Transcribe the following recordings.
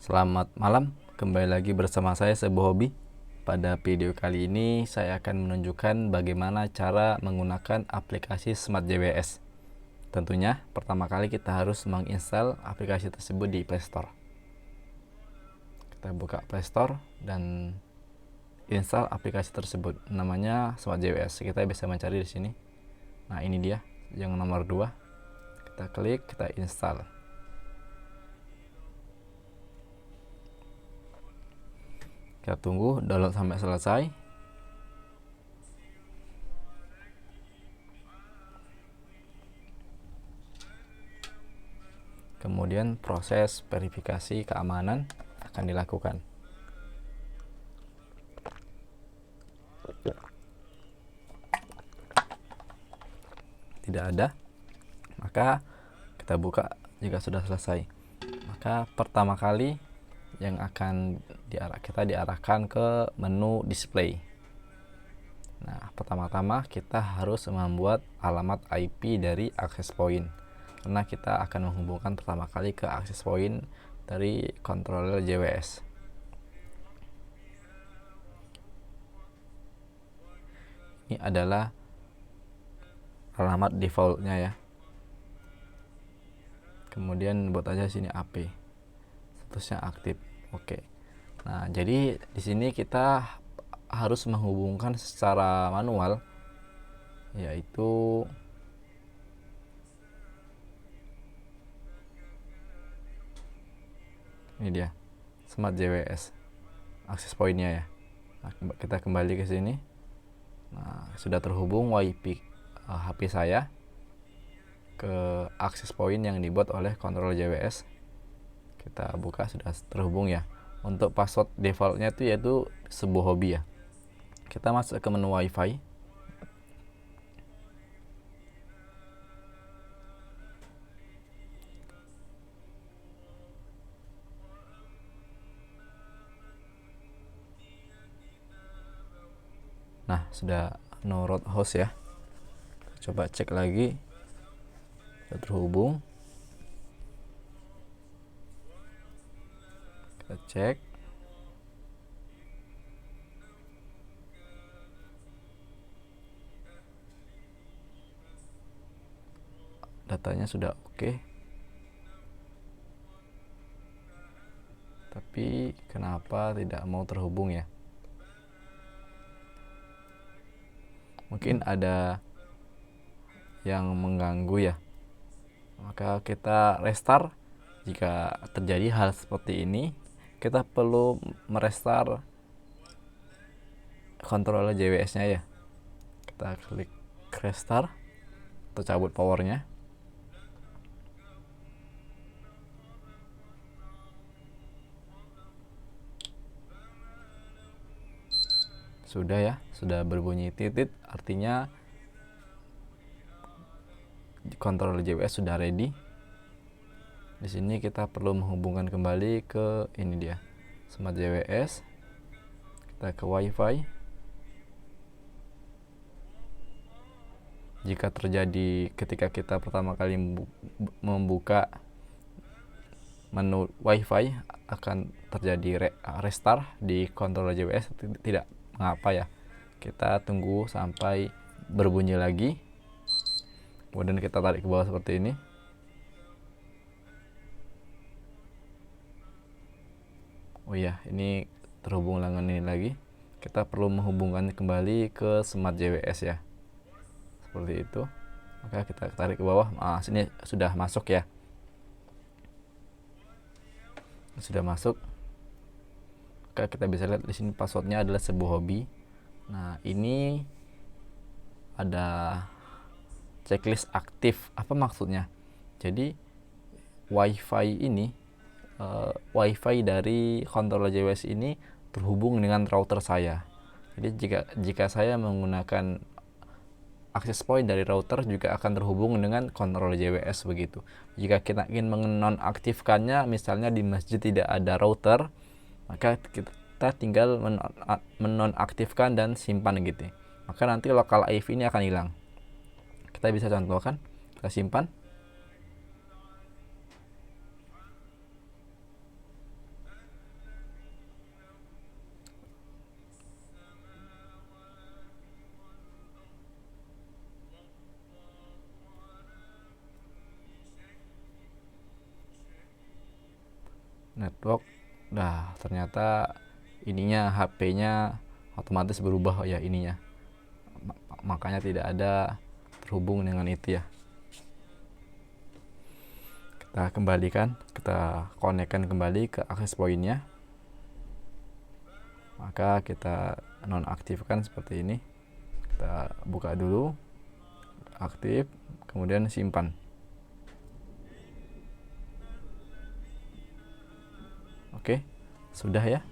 Selamat malam, kembali lagi bersama saya Sebuah Hobi. Pada video kali ini saya akan menunjukkan bagaimana cara menggunakan aplikasi Smart JWS. Tentunya pertama kali kita harus menginstal aplikasi tersebut di Play Store. Kita buka Play Store dan install aplikasi tersebut. Namanya Smart JWS. Kita bisa mencari di sini. Nah, ini dia yang nomor 2. Kita klik, kita install. Kita tunggu download sampai selesai. Kemudian proses verifikasi keamanan akan dilakukan. Tidak ada, maka kita buka jika sudah selesai. Maka pertama kali yang akan kita diarahkan ke menu display. Nah, pertama-tama kita harus membuat alamat IP dari access point, karena kita akan menghubungkan pertama kali ke access point dari controller JWS. Ini adalah alamat defaultnya ya. Kemudian buat aja sini AP, statusnya aktif. Oke. Nah, jadi di sini kita harus menghubungkan secara manual, yaitu ini dia Smart JWS access point-nya ya. Nah, kita kembali ke sini. Nah, sudah terhubung WiFi HP saya ke access point yang dibuat oleh controller JWS. Kita buka, sudah terhubung ya. Untuk password defaultnya itu yaitu Sebuah Hobi ya. Kita masuk ke menu WiFi. Nah, sudah no root host ya. Coba cek lagi. Sudah terhubung. Kita cek. Datanya sudah oke. Tapi kenapa tidak mau terhubung ya? Mungkin ada yang mengganggu ya. Maka kita restart. Jika terjadi hal seperti ini, kita perlu merestart controller JWS-nya ya. Kita klik restart atau cabut powernya. Sudah ya, sudah berbunyi titit, artinya controller JWS sudah ready. Di sini kita perlu menghubungkan kembali ke ini dia, Smart JWS. Kita ke WiFi. Jika terjadi ketika kita pertama kali membuka menu WiFi, akan terjadi restart di controller JWS. Tidak mengapa ya, kita tunggu sampai berbunyi lagi, kemudian kita tarik ke bawah seperti ini. Oh ya, ini terhubung dengan ini lagi. Kita perlu menghubungkan kembali ke Smart JWS ya, seperti itu. Maka kita tarik ke bawah. Nah, sini sudah masuk ya, sudah masuk. Maka kita bisa lihat di sini passwordnya adalah Sebuah Hobi. Nah, ini ada checklist aktif. Apa maksudnya? Jadi WiFi ini, WiFi dari controller JWS ini terhubung dengan router saya. Jadi jika saya menggunakan access point dari router, juga akan terhubung dengan controller JWS begitu. Jika kita ingin menonaktifkannya, misalnya di masjid tidak ada router, maka kita tinggal menonaktifkan dan simpan gitu. Maka nanti local IP ini akan hilang. Kita bisa contohkan, kita simpan. network. Nah, ternyata ininya HP-nya otomatis berubah ya ininya. Makanya tidak ada terhubung dengan itu ya. Kita kembalikan, kita konekkan kembali ke akses pointnya. Maka kita nonaktifkan seperti ini. Kita buka dulu, aktif, kemudian simpan. Oke, sudah ya.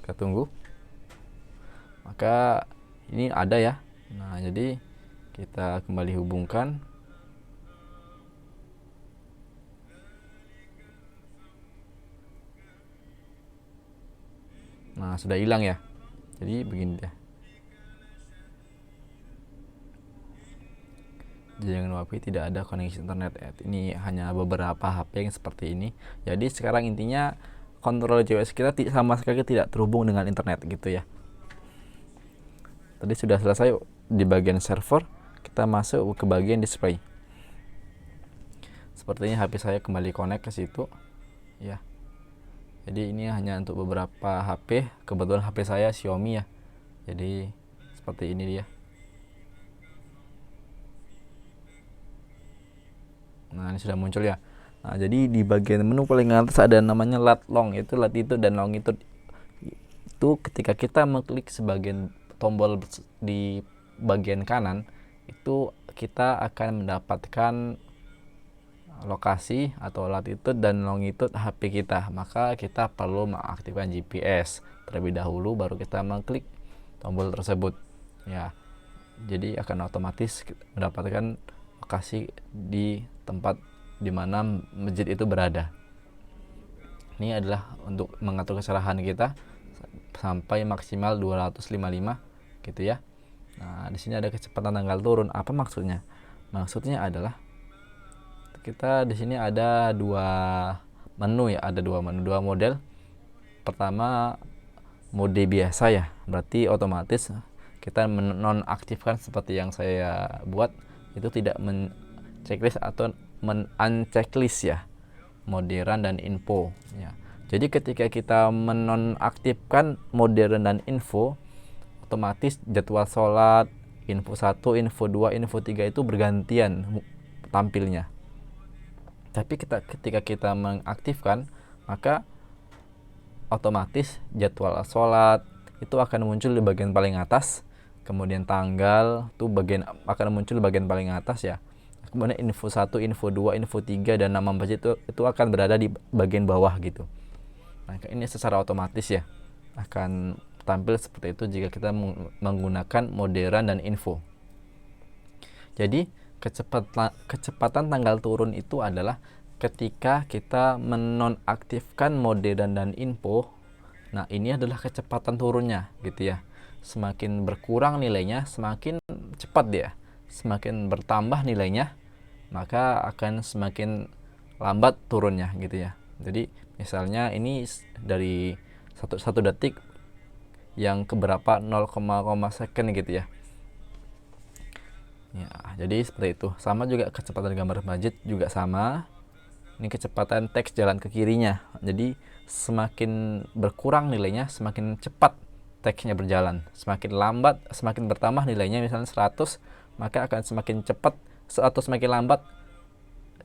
Kita tunggu. Maka ini ada ya. Nah, jadi kita kembali hubungkan. Nah, sudah hilang ya. Jadi begini deh. Jangan lupa tidak ada koneksi internet. Ini hanya beberapa HP yang seperti ini. Jadi sekarang intinya kontrol JWS kita sama sekali tidak terhubung dengan internet gitu ya. Tadi sudah selesai di bagian server, kita masuk ke bagian display. Sepertinya HP saya kembali connect ke situ ya. Jadi ini hanya untuk beberapa HP, kebetulan HP saya Xiaomi ya. Jadi seperti ini dia. Nah, ini sudah muncul ya. Nah, jadi di bagian menu paling atas ada namanya lat long, itu latitude dan longitude. Itu ketika kita mengklik sebagian tombol di bagian kanan, itu kita akan mendapatkan lokasi atau latitude dan longitude HP kita. Maka kita perlu mengaktifkan GPS terlebih dahulu, baru kita mengklik tombol tersebut ya. Jadi akan otomatis mendapatkan lokasi di tempat di mana masjid itu berada. Ini adalah untuk mengatur kesalahan kita sampai maksimal 255 gitu ya. Nah, di sini ada kecepatan tanggal turun. Apa maksudnya? Maksudnya adalah kita di sini ada dua menu ya, ada dua menu, dua model. Pertama mode biasa ya, berarti otomatis kita menonaktifkan seperti yang saya buat, itu tidak checklist atau unchecklist ya, modern dan info ya. Jadi ketika kita menonaktifkan modern dan info, otomatis jadwal sholat, info 1, info 2, info 3 itu bergantian tampilnya. Tapi ketika kita mengaktifkan, maka otomatis jadwal sholat itu akan muncul di bagian paling atas, kemudian tanggal itu akan muncul di bagian paling atas ya. Kemudian info 1, info 2, info 3 dan nama masjid itu akan berada di bagian bawah gitu. Nah, ini secara otomatis ya akan tampil seperti itu jika kita menggunakan modern dan info. Jadi kecepatan tanggal turun itu adalah ketika kita menonaktifkan modern dan info. Nah, ini adalah kecepatan turunnya gitu ya. Semakin berkurang nilainya, semakin cepat dia. Semakin bertambah nilainya, maka akan semakin lambat turunnya gitu ya. Jadi misalnya ini dari 1 detik yang keberapa 0, second gitu ya. Ya, jadi seperti itu. Sama juga kecepatan gambar masjid juga sama. Ini kecepatan teks jalan ke kirinya. Jadi semakin berkurang nilainya, semakin cepat teksnya berjalan. Semakin lambat, semakin bertambah nilainya, misalnya 100, maka akan semakin cepat atau semakin lambat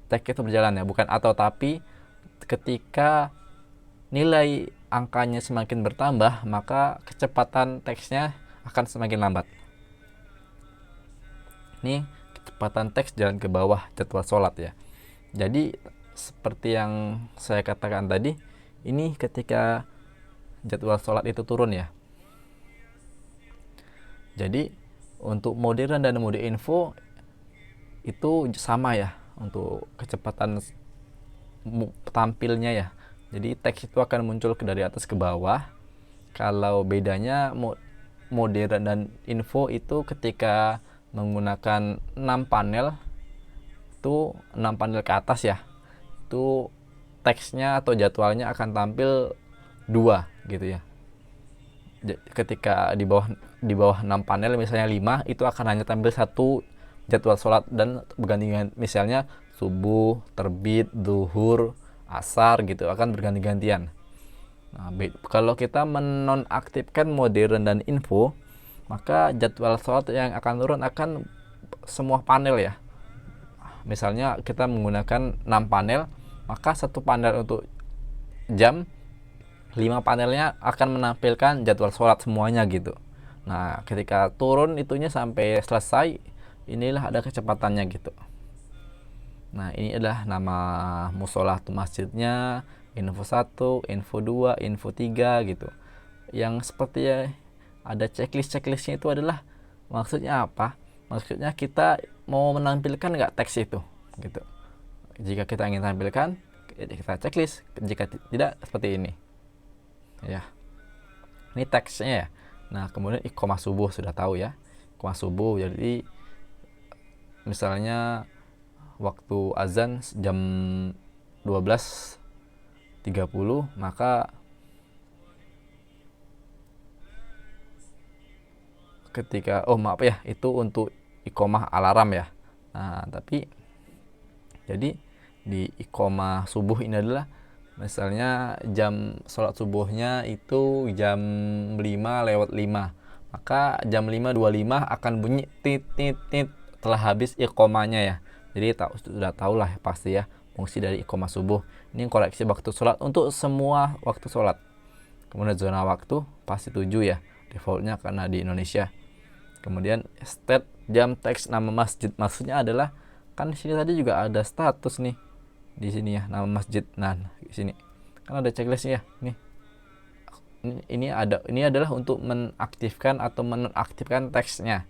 teks itu berjalan ya. Bukan atau tapi, ketika nilai angkanya semakin bertambah, maka kecepatan teksnya akan semakin lambat. Ini kecepatan teks jalan ke bawah jadwal sholat ya. Jadi seperti yang saya katakan tadi, ini ketika jadwal sholat itu turun ya. Jadi untuk modern dan mode info itu sama ya untuk kecepatan tampilnya ya. Jadi teks itu akan muncul dari atas ke bawah. Kalau bedanya modern dan info itu ketika menggunakan 6 panel, itu 6 panel ke atas ya, itu teksnya atau jadwalnya akan tampil 2 gitu ya. Ketika di bawah 6 panel misalnya 5, itu akan hanya tampil 1 jadwal sholat dan bergantian, misalnya subuh, terbit, zuhur, asar gitu akan berganti-gantian. Nah, kalau kita menonaktifkan modern dan info, maka jadwal sholat yang akan turun akan semua panel ya. Misalnya kita menggunakan 6 panel, maka satu panel untuk jam, 5 panelnya akan menampilkan jadwal sholat semuanya gitu. Nah, ketika turun itunya sampai selesai, inilah ada kecepatannya gitu. Nah, ini adalah nama musola atau masjidnya, info 1, info 2, info 3 gitu. Yang seperti ya, ada checklistnya itu adalah maksudnya apa? Maksudnya kita mau menampilkan nggak teks itu gitu. Jika kita ingin tampilkan, kita checklist. Jika tidak, seperti ini. Ya. Ini teksnya ya. Nah, kemudian iqomah subuh sudah tahu ya. Iqomah subuh jadi misalnya waktu azan jam 12.30, maka ketika maaf ya, itu untuk iqomah alarm ya. Nah, tapi jadi di iqomah subuh ini adalah misalnya jam sholat subuhnya itu jam 5:05, maka jam 5:25 akan bunyi tit tit tit telah habis iqomahnya ya. Jadi sudah tahu lah pasti ya fungsi dari iqomah subuh. Ini koreksi waktu sholat untuk semua waktu sholat. Kemudian zona waktu pasti 7 ya defaultnya karena di Indonesia. Kemudian state jam, teks, nama masjid, maksudnya adalah kan di sini tadi juga ada status nih di sini ya, nama masjid. Nah, di sini kan ada checklistnya ya. Nih. Ini adalah untuk menaktifkan atau menonaktifkan teksnya.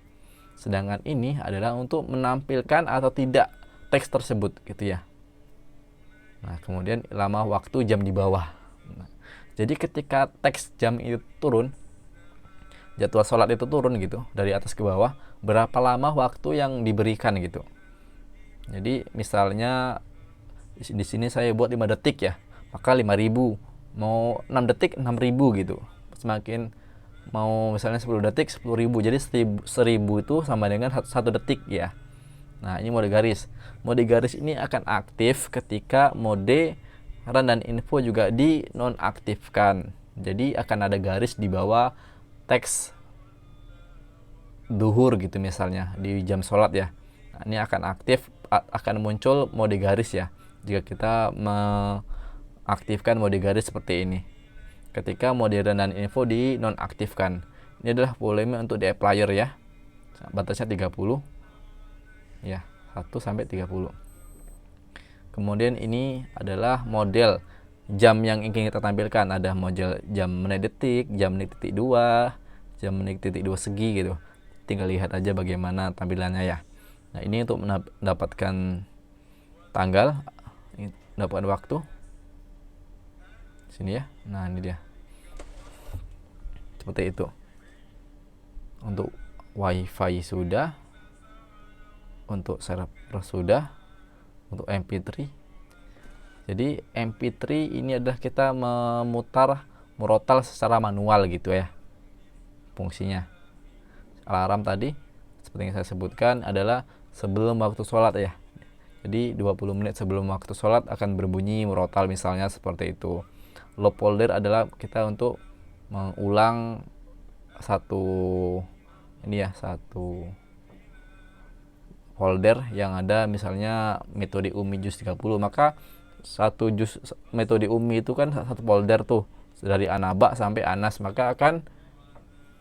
Sedangkan ini adalah untuk menampilkan atau tidak teks tersebut gitu ya. Nah, kemudian lama waktu jam di bawah. Nah, jadi ketika teks jam itu turun, jadwal sholat itu turun gitu dari atas ke bawah, berapa lama waktu yang diberikan gitu. Jadi misalnya di sini saya buat 5 detik ya, maka 5.000. Mau 6 detik 6.000 gitu. Semakin mau misalnya 10 detik 10.000. Jadi 1.000 itu sama dengan 1 detik ya. Nah, ini mode garis. Mode garis ini akan aktif ketika mode run dan info juga dinonaktifkan. Jadi akan ada garis di bawah teks duhur gitu misalnya di jam sholat ya. Nah, ini akan aktif, akan muncul mode garis ya jika kita mengaktifkan mode garis seperti ini. Ketika mode run dan info dinonaktifkan, ini adalah volume untuk di player ya, batasnya 30 ya, 1-30. Kemudian ini adalah model jam yang ingin kita tampilkan. Ada model jam menit detik, jam menit titik 2, jam menit titik 2 segi gitu. Tinggal lihat aja bagaimana tampilannya ya. Nah, ini untuk mendapatkan tanggal, mendapatkan waktu. Sini ya. Nah, ini dia. Seperti itu. Untuk WiFi sudah, untuk server sudah, untuk MP3. Jadi MP3 ini adalah kita memutar murotal secara manual gitu ya fungsinya. Alarm tadi seperti yang saya sebutkan adalah sebelum waktu sholat ya. Jadi 20 menit sebelum waktu sholat akan berbunyi murotal misalnya seperti itu. Loop folder adalah kita untuk mengulang satu folder yang ada misalnya metode UMI juz 30, maka satu juz metode UMI itu kan satu folder tuh dari Anaba sampai Anas, maka akan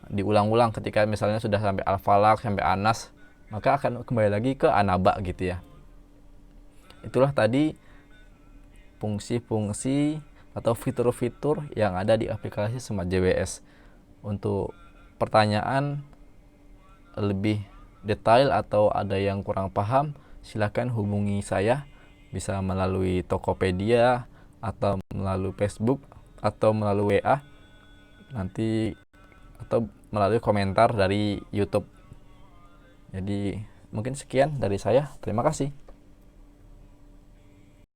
diulang-ulang. Ketika misalnya sudah sampai Al-Falaq sampai Anas, maka akan kembali lagi ke Anaba gitu ya. Itulah tadi fungsi-fungsi atau fitur-fitur yang ada di aplikasi Smart JWS. Untuk pertanyaan lebih detail atau ada yang kurang paham, silakan hubungi saya, bisa melalui Tokopedia atau melalui Facebook atau melalui WA nanti, atau melalui komentar dari YouTube. Jadi mungkin sekian dari saya, terima kasih.